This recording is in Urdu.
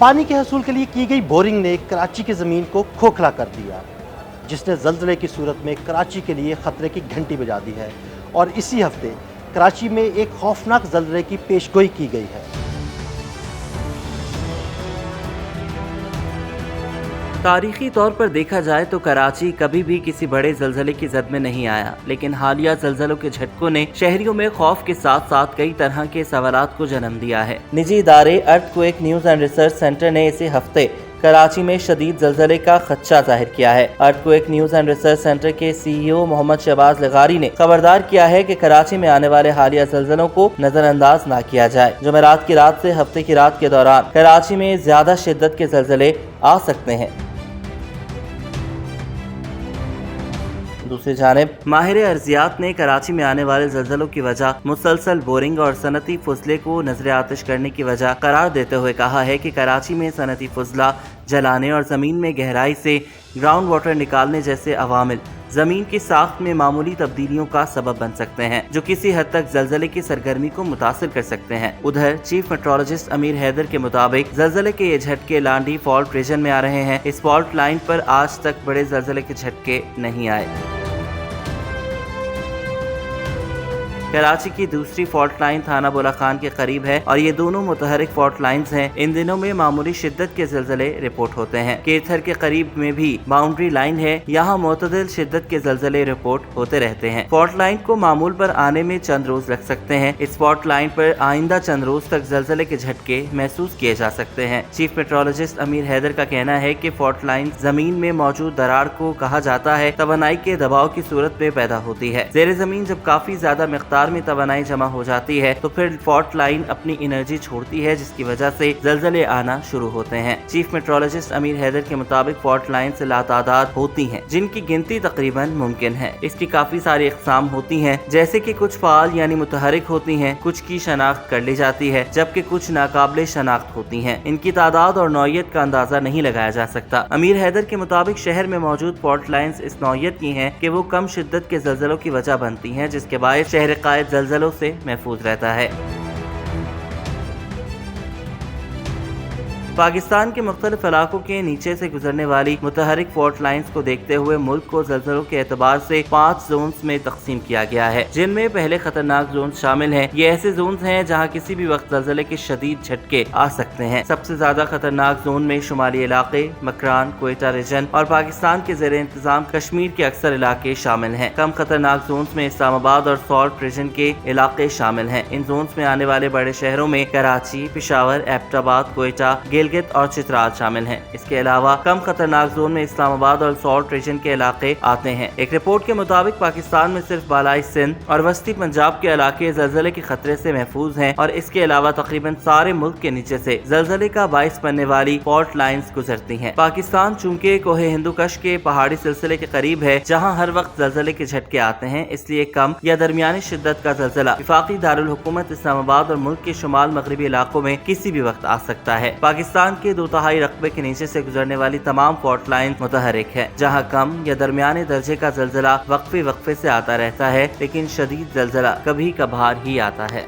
پانی کے حصول کے لیے کی گئی بورنگ نے کراچی کی زمین کو کھوکھلا کر دیا، جس نے زلزلے کی صورت میں کراچی کے لیے خطرے کی گھنٹی بجا دی ہے، اور اسی ہفتے کراچی میں ایک خوفناک زلزلے کی پیشگوئی کی گئی ہے۔ تاریخی طور پر دیکھا جائے تو کراچی کبھی بھی کسی بڑے زلزلے کی زد میں نہیں آیا، لیکن حالیہ زلزلوں کے جھٹکوں نے شہریوں میں خوف کے ساتھ ساتھ کئی طرح کے سوالات کو جنم دیا ہے۔ نجی ادارے earthquake news and research centre نے اسی ہفتے کراچی میں شدید زلزلے کا خدشہ ظاہر کیا ہے۔ Earthquake news and research centre کے CEO محمد شہباز لغاری نے خبردار کیا ہے کہ کراچی میں آنے والے حالیہ زلزلوں کو نظر انداز نہ کیا جائے۔ جمعرات کی رات سے ہفتے کی رات کے دوران کراچی میں زیادہ شدت کے زلزلے آ سکتے ہیں۔ دوسری جانب ماہر ارضیات نے کراچی میں آنے والے زلزلوں کی وجہ مسلسل بورنگ اور صنعتی فضلے کو نظر آتش کرنے کی وجہ قرار دیتے ہوئے کہا ہے کہ کراچی میں صنعتی فضلہ جلانے اور زمین میں گہرائی سے گراؤنڈ واٹر نکالنے جیسے عوامل زمین کی ساخت میں معمولی تبدیلیوں کا سبب بن سکتے ہیں، جو کسی حد تک زلزلے کی سرگرمی کو متاثر کر سکتے ہیں۔ ادھر چیف میٹرولوجسٹ امیر حیدر کے مطابق زلزلے کے یہ جھٹکے لانڈی فالٹ ریجن میں آ رہے ہیں۔ اس فالٹ لائن پر آج تک بڑے زلزلے کے جھٹکے نہیں آئے۔ کراچی کی دوسری فالٹ لائن تھانہ بولا خان کے قریب ہے اور یہ دونوں متحرک فالٹ لائنز ہیں۔ ان دنوں میں معمولی شدت کے زلزلے رپورٹ ہوتے ہیں۔ کیتھر کے قریب میں بھی باؤنڈری لائن ہے، یہاں معتدل شدت کے زلزلے رپورٹ ہوتے رہتے ہیں۔ فالٹ لائن کو معمول پر آنے میں چند روز لگ سکتے ہیں۔ اس فالٹ لائن پر آئندہ چند روز تک زلزلے کے جھٹکے محسوس کیے جا سکتے ہیں۔ چیف میٹرولوجسٹ امیر حیدر کا کہنا ہے کہ فالٹ لائن زمین میں موجود دراڑ کو کہا جاتا ہے، توانائی کے دباؤ کی صورت میں پیدا ہوتی ہے۔ زیر زمین جب کافی زیادہ مقدار میں توانائی جمع ہو جاتی ہے تو پھر فالٹ لائن اپنی انرجی چھوڑتی ہے، جس کی وجہ سے زلزلے آنا شروع ہوتے ہیں۔ چیف میٹرولوجسٹ امیر حیدر کے مطابق فالٹ لائن سے لاتعداد ہوتی ہیں، جن کی گنتی تقریباً ممکن ہے۔ اس کی کافی ساری اقسام ہوتی ہیں، جیسے کہ کچھ فعال یعنی متحرک ہوتی ہیں، کچھ کی شناخت کر لی جاتی ہے، جبکہ کچھ ناقابل شناخت ہوتی ہیں۔ ان کی تعداد اور نوعیت کا اندازہ نہیں لگایا جا سکتا۔ امیر حیدر کے مطابق شہر میں موجود فالٹ لائنز اس نوعیت کی ہیں کہ وہ کم شدت کے زلزلوں کی وجہ بنتی ہیں، جس کے باعث شہر قائد زلزلوں سے محفوظ رہتا ہے۔ پاکستان کے مختلف علاقوں کے نیچے سے گزرنے والی متحرک فالٹ لائنز کو دیکھتے ہوئے ملک کو زلزلوں کے اعتبار سے 5 زونز میں تقسیم کیا گیا ہے، جن میں پہلے خطرناک زونز شامل ہیں۔ یہ ایسے زونز ہیں جہاں کسی بھی وقت زلزلے کے شدید جھٹکے آ سکتے ہیں۔ سب سے زیادہ خطرناک زون میں شمالی علاقے، مکران، کوئٹہ ریجن اور پاکستان کے زیر انتظام کشمیر کے اکثر علاقے شامل ہیں۔ کم خطرناک زونز میں اسلام آباد اور سالٹ ریجن کے علاقے شامل ہیں۔ ان زونز میں آنے والے بڑے شہروں میں کراچی، پشاور، ایبٹ آباد، کوئٹہ، گلگت اور چترال شامل ہیں۔ اس کے علاوہ کم خطرناک زون میں اسلام آباد اور سالٹ ریجن کے علاقے آتے ہیں۔ ایک رپورٹ کے مطابق پاکستان میں صرف بالائی سندھ اور وسطی پنجاب کے علاقے زلزلے کے خطرے سے محفوظ ہیں، اور اس کے علاوہ تقریباً سارے ملک کے نیچے سے زلزلے کا باعث بننے والی فالٹ لائنز گزرتی ہیں۔ پاکستان چونکہ کوہ ہندوکش کے پہاڑی سلسلے کے قریب ہے، جہاں ہر وقت زلزلے کے جھٹکے آتے ہیں، اس لیے کم یا درمیانی شدت کا زلزلہ وفاقی دارالحکومت اسلام آباد اور ملک کے شمال مغربی علاقوں میں کسی بھی وقت آ سکتا ہے۔ پاکستان کے 2/3 رقبے کے نیچے سے گزرنے والی تمام فالٹ لائن متحرک ہے، جہاں کم یا درمیانے درجے کا زلزلہ وقفے سے آتا رہتا ہے، لیکن شدید زلزلہ کبھی کبھار ہی آتا ہے۔